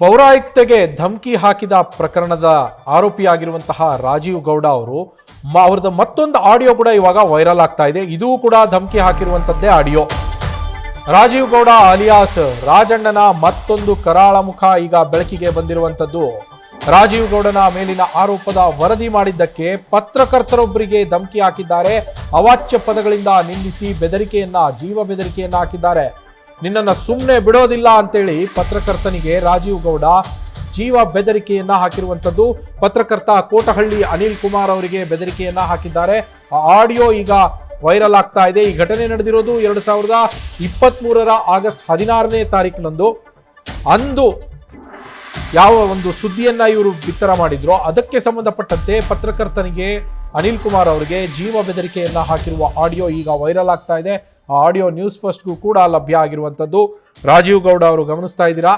ಪೌರಾಯುಕ್ತೆಗೆ ಧಮಕಿ ಹಾಕಿದ ಪ್ರಕರಣದ ಆರೋಪಿಯಾಗಿರುವಂತಹ ರಾಜೀವ್ ಗೌಡ ಅವರು ಅವರದ ಮತ್ತೊಂದು ಆಡಿಯೋ ಕೂಡ ಇವಾಗ ವೈರಲ್ ಆಗ್ತಾ ಇದೆ. ಇದು ಕೂಡ ಧಮಕಿ ಹಾಕಿರುವಂತದ್ದೇ ಆಡಿಯೋ. ರಾಜೀವ್ ಗೌಡ ಅಲಿಯಾಸ್ ರಾಜಣ್ಣನ ಮತ್ತೊಂದು ಕರಾಳ ಮುಖ ಈಗ ಬೆಳಕಿಗೆ ಬಂದಿರುವಂತದ್ದು. ರಾಜೀವ್ ಗೌಡನ ಮೇಲಿನ ಆರೋಪದ ವರದಿ ಮಾಡಿದ್ದಕ್ಕೆ ಪತ್ರಕರ್ತರೊಬ್ಬರಿಗೆ ಧಮಕಿ ಹಾಕಿದ್ದಾರೆ. ಅವಾಚ್ಯ ಪದಗಳಿಂದ ನಿಂದಿಸಿ ಜೀವ ಬೆದರಿಕೆಯನ್ನ ಹಾಕಿದ್ದಾರೆ. ನಿನ್ನನ್ನು ಸುಮ್ಮನೆ ಬಿಡೋದಿಲ್ಲ ಅಂತೇಳಿ ಪತ್ರಕರ್ತನಿಗೆ ರಾಜೀವ್ ಗೌಡ ಜೀವ ಬೆದರಿಕೆಯನ್ನ ಹಾಕಿರುವಂತದ್ದು. ಪತ್ರಕರ್ತ ಕೋಟಹಳ್ಳಿ ಅನಿಲ್ ಕುಮಾರ್ ಅವರಿಗೆ ಬೆದರಿಕೆಯನ್ನ ಹಾಕಿದ್ದಾರೆ. ಆ ಆಡಿಯೋ ಈಗ ವೈರಲ್ ಆಗ್ತಾ ಇದೆ. ಈ ಘಟನೆ ನಡೆದಿರೋದು 2023 ಆಗಸ್ಟ್ 16ನೇ ತಾರೀಕಿನಂದು. ಅಂದು ಯಾವ ಒಂದು ಸುದ್ದಿಯನ್ನ ಇವರು ಬಿತ್ತರ ಮಾಡಿದ್ರೋ ಅದಕ್ಕೆ ಸಂಬಂಧಪಟ್ಟಂತೆ ಪತ್ರಕರ್ತನಿಗೆ ಅನಿಲ್ ಕುಮಾರ್ ಅವರಿಗೆ ಜೀವ ಬೆದರಿಕೆಯನ್ನ ಹಾಕಿರುವ ಆಡಿಯೋ ಈಗ ವೈರಲ್ ಆಗ್ತಾ ಇದೆ. ಆ ಆಡಿಯೋ ನ್ಯೂಸ್ ಫಸ್ಟ್ಗೂ ಕೂಡ ಲಭ್ಯ ಆಗಿರುವಂಥದ್ದು. ರಾಜೀವ್ ಗೌಡ ಅವರು ಗಮನಿಸ್ತಾ ಇದ್ದೀರಾ.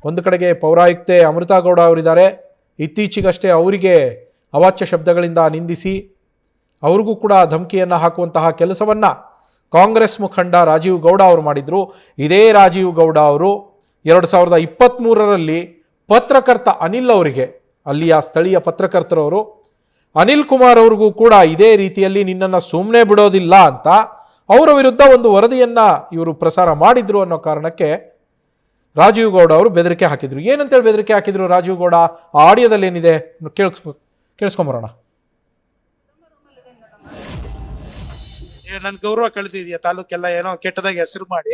ಒಂದು ಕಡೆಗೆ ಪೌರಾಯುಕ್ತೆ ಅಮೃತಾ ಗೌಡ ಅವರಿದ್ದಾರೆ. ಇತ್ತೀಚೆಗಷ್ಟೇ ಅವರಿಗೆ ಅವಾಚ್ಯ ಶಬ್ದಗಳಿಂದ ನಿಂದಿಸಿ ಅವ್ರಿಗೂ ಕೂಡ ಧಮಕಿಯನ್ನು ಹಾಕುವಂತಹ ಕೆಲಸವನ್ನು ಕಾಂಗ್ರೆಸ್ ಮುಖಂಡ ರಾಜೀವ್ ಗೌಡ ಅವರು ಮಾಡಿದರು. ಇದೇ ರಾಜೀವ್ ಗೌಡ ಅವರು 2023ರಲ್ಲಿ ಪತ್ರಕರ್ತ ಅನಿಲ್ ಅವರಿಗೆ, ಅಲ್ಲಿಯ ಸ್ಥಳೀಯ ಪತ್ರಕರ್ತರವರು ಅನಿಲ್ ಕುಮಾರ್ ಅವ್ರಿಗೂ ಕೂಡ ಇದೇ ರೀತಿಯಲ್ಲಿ ನಿನ್ನನ್ನು ಸುಮ್ಮನೆ ಬಿಡೋದಿಲ್ಲ ಅಂತ ಅವರ ವಿರುದ್ಧ ಒಂದು ವರದಿಯನ್ನ ಇವರು ಪ್ರಸಾರ ಮಾಡಿದ್ರು ಅನ್ನೋ ಕಾರಣಕ್ಕೆ ರಾಜೀವ್ ಗೌಡ ಅವರು ಬೆದರಿಕೆ ಹಾಕಿದ್ರು. ಏನಂತೇಳಿ ಬೆದರಿಕೆ ಹಾಕಿದ್ರು ರಾಜೀವ್ ಗೌಡ, ಆ ಆಡಿಯೋದಲ್ಲಿ ಏನಿದೆ ಕೇಳಿಸ್ಕೊಂಬರೋಣ. ನನ್ ಗೌರವ ಕಳೆದಿದ್ಯಾ ತಾಲೂಕೆಲ್ಲ ಏನೋ ಕೆಟ್ಟದಾಗಿ ಹೆಸರು ಮಾಡಿ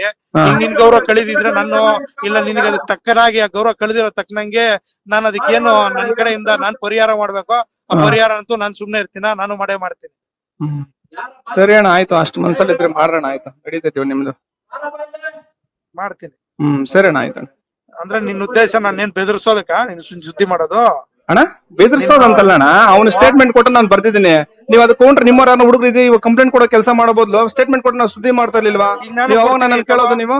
ನಿನ್ ಗೌರವ ಕಳೆದಿದ್ರೆ ನಾನು ಇಲ್ಲ ನಿನಗೆ ಅದಕ್ಕೆ ತಕ್ಕನಾಗಿ ಆ ಗೌರವ ಕಳೆದಿರೋ ತಕ್ಕನಂಗೆ ನಾನು ಅದಕ್ಕೇನು ನನ್ನ ಕಡೆಯಿಂದ ನಾನ್ ಪರಿಹಾರ ಮಾಡ್ಬೇಕು. ಆ ಪರಿಹಾರ ಅಂತೂ ನಾನ್ ಸುಮ್ನೆ ಇರ್ತೀನ, ನಾನು ಮಾಡೇ ಮಾಡ್ತೀನಿ. ಸರಿ ಅಣ್ಣ, ಆಯ್ತು. ಅಷ್ಟು ಮನ್ಸಲ್ಲಿ ಇದ್ರೆ ಮಾಡೋಣ. ಆಯ್ತು, ನಡೀತೈತಿ ನಿಮ್ದು, ಮಾಡ್ತೀನಿ. ಸರಿ ಅಣ್ಣ, ಆಯ್ತು. ಅಂದ್ರೆ ನಿನ್ ಉದ್ದೇಶ ನಾನೇನ್ ಬೆದರ್ಸೋದಕ್ಕ ನೀನ್ ಸುದ್ದಿ ಮಾಡೋದು? ಅಣ್ಣ ಬೆದರ್ಸೋದಂತಲ್ಲ ಅಣ್ಣ, ಅವ್ನು ಸ್ಟೇಟ್ಮೆಂಟ್ ಕೊಟ್ಟು ನಾನು ಬರ್ದಿದ್ದೀನಿ. ನೀವು ಅದು ಕೌಂಟ್ರ್ ನಿಮ್ಮವ್ರ ಹುಡುಗರು ಇವಾಗ ಕಂಪ್ಲೇಂಟ್ ಕೊಡೋ ಕೆಲಸ ಮಾಡಬಹುದು. ಸ್ಟೇಟ್ಮೆಂಟ್ ಕೊಟ್ಟು ನಾವು ಸುದ್ದಿ ಮಾಡ್ತಾ ಇರ್ಲಿಲ್ವಾ? ನನ್ನ ಕೇಳೋದು ನೀವು.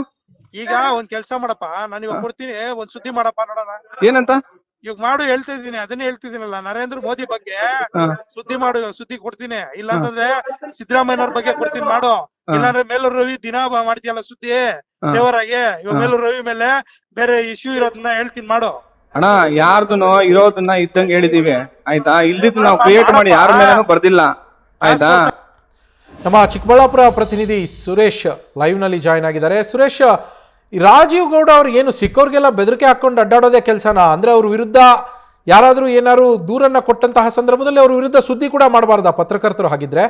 ಈಗ ಒಂದ್ ಕೆಲ್ಸ ಮಾಡಪ್ಪ, ನಾನು ಇವಾಗ ಕೊಡ್ತೀನಿ, ಒಂದ್ ಸುದ್ದಿ ಮಾಡಪ್ಪ ನೋಡೋಣ. ಏನಂತ ಇವಾಗ ಮಾಡು ಹೇಳ್ತಾ ಇದೀನಿ, ಅದನ್ನೇ ಹೇಳ್ತಿದ್ದೀನಲ್ಲ. ನರೇಂದ್ರ ಮೋದಿ ಬಗ್ಗೆ ಸುದ್ದಿ ಮಾಡು, ಸುದ್ದಿ ಕೊಡ್ತೀನಿ. ಇಲ್ಲಾಂತಂದ್ರೆ ಸಿದ್ದರಾಮಯ್ಯನವ್ರ ಬಗ್ಗೆ ಕೊಡ್ತೀನಿ, ಮಾಡು. ಇಲ್ಲಾಂದ್ರೆ ಮೇಲೂರು ರವಿ ದಿನ ಮಾಡ್ತೀಯಲ್ಲ ಸುದ್ದಿ ದೇವರಾಗೆ, ಇವಾಗ ಮೇಲೂರು ರವಿ ಮೇಲೆ ಬೇರೆ ಇಶ್ಯೂ ಇರೋದನ್ನ ಹೇಳ್ತೀನಿ, ಮಾಡು. ಅಣ್ಣ ಯಾರ್ದು ಇರೋದನ್ನ ಇದ್ದಂಗೆ ಹೇಳಿದೀವಿ, ಆಯ್ತಾ? ಇಲ್ದಿದ್ದು ನಾವು ಕ್ರಿಯೇಟ್ ಮಾಡಿ ಯಾರ ಮೇಲೇನೂ ಬರ್ದಿಲ್ಲ, ಆಯ್ತಾ? ನಮ್ಮ ಚಿಕ್ಕಬಳ್ಳಾಪುರ ಪ್ರತಿನಿಧಿ ಸುರೇಶ್ ಲೈವ್ ನಲ್ಲಿ ಜಾಯ್ನ್ ಆಗಿದ್ದಾರೆ. ಸುರೇಶ್, ರಾಜೀವ್ ಗೌಡ ಅವ್ರಿಗೆ ಏನು ಸಿಕ್ಕವ್ರಿಗೆಲ್ಲ ಬೆದರಿಕೆ ಹಾಕೊಂಡು ಅಡ್ಡಾಡೋದೇ ಕೆಲಸನಾ? ಅಂದ್ರೆ ಅವ್ರ ವಿರುದ್ಧ ಯಾರಾದ್ರೂ ಏನಾದ್ರು ದೂರನ್ನ ಕೊಟ್ಟಂತಹ ಸಂದರ್ಭದಲ್ಲಿ ಅವ್ರ ವಿರುದ್ಧ ಸುದ್ದಿ ಕೂಡ ಮಾಡಬಾರ್ದಾ ಪತ್ರಕರ್ತರು ಹಾಗಿದ್ರೆ?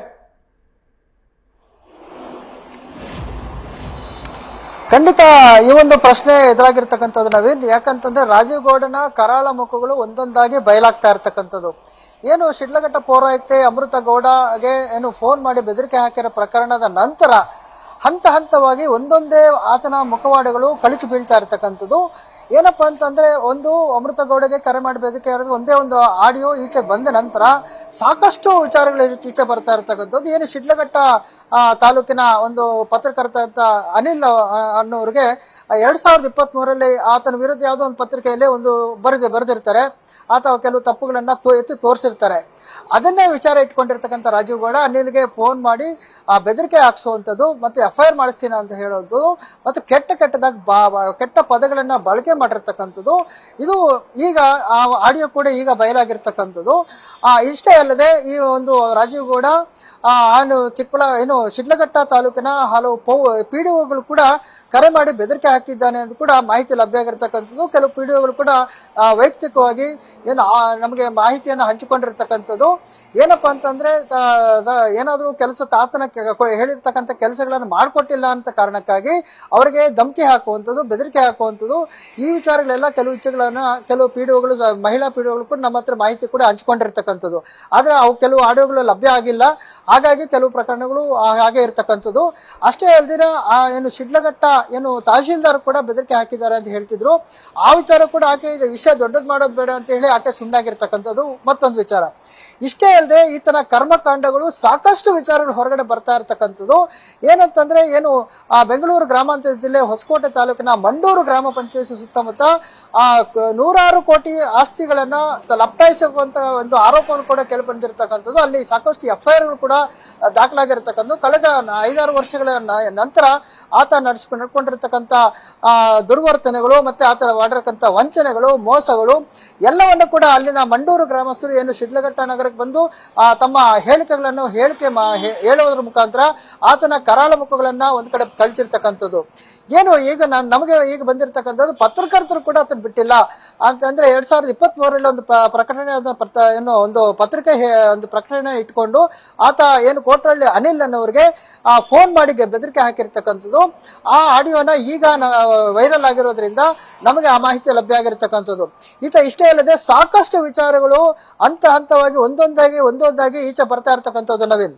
ಖಂಡಿತ ಈ ಒಂದು ಪ್ರಶ್ನೆ ಎದುರಾಗಿರ್ತಕ್ಕಂಥದ್ದು ನವೀನ್. ಯಾಕಂತಂದ್ರೆ ರಾಜೀವ್ ಗೌಡನ ಕರಾಳ ಮುಖಗಳು ಒಂದೊಂದಾಗಿ ಬಯಲಾಗ್ತಾ ಇರ್ತಕ್ಕಂಥದ್ದು. ಏನು ಶಿಡ್ಲಘಟ್ಟ ಪೌರಾಯುಕ್ತೆ ಅಮೃತ ಗೌಡಗೆ ಏನು ಫೋನ್ ಮಾಡಿ ಬೆದರಿಕೆ ಹಾಕಿರೋ ಪ್ರಕರಣದ ನಂತರ ಹಂತ ಹಂತವಾಗಿ ಒಂದೊಂದೇ ಆತನ ಮುಖವಾಡಗಳು ಕಳಿಸಿ ಬೀಳ್ತಾ ಇರ್ತಕ್ಕಂಥದ್ದು. ಏನಪ್ಪಾ ಅಂತಂದ್ರೆ, ಒಂದು ಅಮೃತ ಗೌಡಗೆ ಕರೆ ಮಾಡಿ ಬೆದರಿಕೆ ಹಾಕಿರೋದು ಒಂದೇ ಒಂದು ಆಡಿಯೋ ಈಚೆ ಬಂದ ನಂತರ ಸಾಕಷ್ಟು ವಿಚಾರಗಳು ಈಚೆ ಬರ್ತಾ ಇರ್ತಕ್ಕಂಥದ್ದು. ಏನು ಶಿಡ್ಲಘಟ್ಟ ತಾಲೂಕಿನ ಒಂದು ಪತ್ರಕರ್ತ ಅಂತ ಅನಿಲ್ ಅನ್ನೋರಿಗೆ 2023ರಲ್ಲಿ ಆತನ ವಿರುದ್ಧ ಯಾವುದೋ ಒಂದು ಪತ್ರಿಕೆಯಲ್ಲಿ ಒಂದು ಬರೆದಿರ್ತಾರೆ. ಆತ ಕೆಲವು ತಪ್ಪುಗಳನ್ನ ಎತ್ತಿ ತೋರಿಸಿರ್ತಾರೆ. ಅದನ್ನೇ ವಿಚಾರ ಇಟ್ಕೊಂಡಿರ್ತಕ್ಕಂಥ ರಾಜೀವ್ ಗೌಡ ಅನಿಲ್ಗೆ ಫೋನ್ ಮಾಡಿ ಆ ಬೆದರಿಕೆ ಹಾಕ್ಸುವಂಥದ್ದು, ಮತ್ತೆ FIR ಮಾಡಿಸ್ತೀನಿ ಅಂತ ಹೇಳೋದು, ಮತ್ತೆ ಕೆಟ್ಟ ಪದಗಳನ್ನ ಬಳಕೆ ಮಾಡಿರ್ತಕ್ಕಂಥದ್ದು. ಇದು ಈಗ ಆ ಆಡಿಯೋ ಕೂಡ ಈಗ ಬಯಲಾಗಿರ್ತಕ್ಕಂಥದ್ದು. ಇಷ್ಟೇ ಅಲ್ಲದೆ ಈ ಒಂದು ರಾಜೀವ್ ಗೌಡ ಶಿಡ್ಲಘಟ್ಟ ತಾಲೂಕಿನ ಹಲವು PDOಗಳು ಕೂಡ ಕರೆ ಮಾಡಿ ಬೆದರಿಕೆ ಹಾಕಿದ್ದಾನೆ ಅಂತ ಕೂಡ ಮಾಹಿತಿ ಲಭ್ಯ ಆಗಿರ್ತಕ್ಕಂಥದ್ದು. ಕೆಲವು PDOಗಳು ಕೂಡ ವೈಯಕ್ತಿಕವಾಗಿ ನಮಗೆ ಮಾಹಿತಿಯನ್ನು ಹಂಚಿಕೊಂಡಿರ್ತಕ್ಕಂಥದ್ದು. ಏನಪ್ಪಾ ಅಂತಂದ್ರೆ, ಏನಾದ್ರೂ ಆತನ ಹೇಳಿರ್ತಕ್ಕಂಥ ಕೆಲಸಗಳನ್ನು ಮಾಡಿಕೊಟ್ಟಿಲ್ಲ ಅಂತ ಕಾರಣಕ್ಕಾಗಿ ಅವರಿಗೆ ಧಮಕಿ ಹಾಕುವಂಥದ್ದು, ಬೆದರಿಕೆ ಹಾಕುವಂಥದ್ದು, ಈ ವಿಚಾರಗಳೆಲ್ಲ ಕೆಲವು PDOಗಳು, ಮಹಿಳಾ PDOಗಳು ಕೂಡ ನಮ್ಮ ಹತ್ರ ಮಾಹಿತಿ ಕೂಡ ಹಂಚಿಕೊಂಡಿರ್ತಕ್ಕಂಥದ್ದು. ಆದ್ರೆ ಅವು ಕೆಲವು ಆಡಿಯೋಗಳು ಲಭ್ಯ ಆಗಿಲ್ಲ. ಹಾಗಾಗಿ ಕೆಲವು ಪ್ರಕರಣಗಳು ಹಾಗೆ ಇರ್ತಕ್ಕಂಥದ್ದು. ಅಷ್ಟೇ ಅಲ್ದಿರ ಏನು ಶಿಡ್ಲಘಟ್ಟ ತಹಶೀಲ್ದಾರ್ ಕೂಡ ಬೆದರಿಕೆ ಹಾಕಿದ್ದಾರೆ ಅಂತ ಹೇಳ್ತಿದ್ರು. ಆ ವಿಚಾರ ಕೂಡ ಆಕೆ ವಿಷಯ ದೊಡ್ಡದ್ ಮಾಡೋದು ಬೇಡ ಅಂತ ಹೇಳಿ ಆಕೆ ಸುಮ್ಮನಾಗಿರ್ತಕ್ಕಂಥದ್ದು ಮತ್ತೊಂದು ವಿಚಾರ. ಇಷ್ಟೇ ಅಲ್ಲದೆ ಈತನ ಕರ್ಮಕಾಂಡಗಳು ಸಾಕಷ್ಟು ವಿಚಾರಗಳು ಹೊರಗಡೆ ಬರ್ತಾ ಇರ್ತಕ್ಕಂಥದ್ದು. ಏನಂತಂದ್ರೆ, ಬೆಂಗಳೂರು ಗ್ರಾಮಾಂತರ ಜಿಲ್ಲೆ ಹೊಸಕೋಟೆ ತಾಲೂಕಿನ ಮಂಡೂರು ಗ್ರಾಮ ಪಂಚಾಯತ್ ಸುತ್ತಮುತ್ತ 100 ಕೋಟಿ ಆಸ್ತಿಗಳನ್ನ ಲಪ್ಟಾಯಿಸುವಂತ ಒಂದು ಆರೋಪವನ್ನು ಕೂಡ ಕೇಳಿಬಂದಿರ್ತಕ್ಕಂಥದ್ದು. ಅಲ್ಲಿ ಸಾಕಷ್ಟು FIRಗಳು ಕೂಡ ದಾಖಲಾಗಿರ್ತಕ್ಕಂಥದ್ದು. ಕಳೆದ 5-6 ವರ್ಷಗಳ ನಂತರ ಆತ ನಡೆಸಿಕೊಂಡು ನಡ್ಕೊಂಡಿರ್ತಕ್ಕಂಥ ದುರ್ವರ್ತನೆಗಳು ಮತ್ತೆ ಆತ ಮಾಡಿರ್ತಕ್ಕಂಥ ವಂಚನೆಗಳು, ಮೋಸಗಳು ಎಲ್ಲವನ್ನು ಕೂಡ ಅಲ್ಲಿನ ಮಂಡೂರು ಗ್ರಾಮಸ್ಥರು ಏನು ಶಿಡ್ಲಘಟ್ಟ ನಗರಕ್ಕೆ ಬಂದು ತಮ್ಮ ಹೇಳಿಕೆಗಳನ್ನು ಹೇಳುವುದರ ಮುಖಾಂತರ ಆತನ ಕರಾಳ ಮುಖಗಳನ್ನ ಒಂದ್ ಕಡೆ ಕಳಿಸಿರ್ತಕ್ಕಂಥದ್ದು. ಏನು ಈಗ ನಮಗೆ ಈಗ ಬಂದಿರತಕ್ಕಂಥದ್ದು ಪತ್ರಕರ್ತರು ಕೂಡ ಅದನ್ನ ಬಿಟ್ಟಿಲ್ಲ ಅಂತಂದ್ರೆ 2023 ಒಂದು ಪ್ರಕಟಣೆ ಏನು ಒಂದು ಪತ್ರಿಕೆ ಒಂದು ಪ್ರಕಟಣೆ ಇಟ್ಕೊಂಡು ಆತ ಏನು ಕೋಟ್ರಳ್ಳಿ ಅನಿಲ್ ಅನ್ನೋರಿಗೆ ಫೋನ್ ಮಾಡಿ ಬೆದರಿಕೆ ಹಾಕಿರ್ತಕ್ಕಂಥದ್ದು. ಆ ಆಡಿಯೋನ ಈಗ ವೈರಲ್ ಆಗಿರೋದ್ರಿಂದ ನಮಗೆ ಆ ಮಾಹಿತಿ ಲಭ್ಯ ಆಗಿರ್ತಕ್ಕಂಥದ್ದು. ಇಷ್ಟೇ ಅಲ್ಲದೆ ಸಾಕಷ್ಟು ವಿಚಾರಗಳು ಹಂತವಾಗಿ ಒಂದೊಂದಾಗಿ ಈಚೆ ಬರ್ತಾ ಇರ್ತಕ್ಕಂಥದ್ದು ನವೀನ್.